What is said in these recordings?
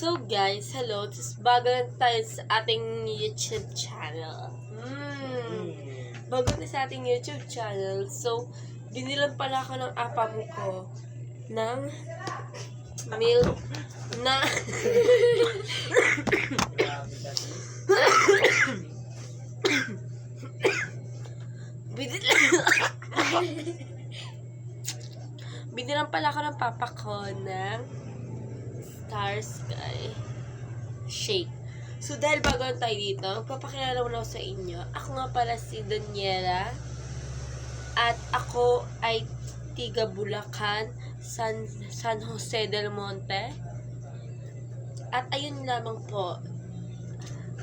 So guys, hello. Bago na tayo sa ating YouTube channel. Bago na sa ating YouTube channel. So, binilan pala ako ng apam ko ng milk na binilan pala ako ng papa ko ng Star Sky Shake. So, dahil bago tayo dito, magpapakilala muna ako sa inyo. Ako nga pala si Daniela. At ako ay tiga Bulacan, San Jose del Monte. At ayun lamang po.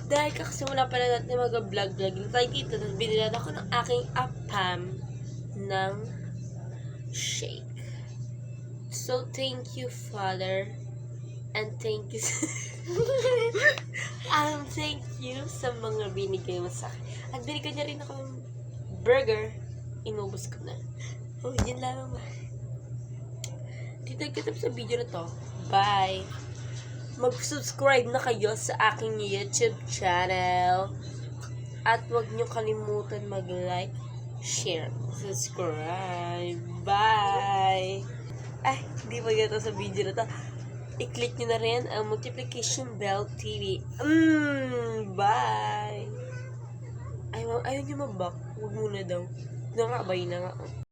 Dahil kakasimula pala natin mag-vlog tayo dito, binilan ako ng aking apam ng shake. So, thank you, Father. And thank you thank you sa mga binigay mo sa akin. At binigay niya rin ako ng burger. Inubos ko na. Oh, yun lang ba? Dito kita sa video na to. Bye! Mag-subscribe na kayo sa aking YouTube channel. At huwag niyo kalimutan mag-like, share, subscribe. Bye! Ay, hindi ba ganito sa video na to? I-click nyo na rin ang Multiplication Bell TV. Bye! Ayaw nyo mag-back. Huwag muna daw. Na nga, bye na nga.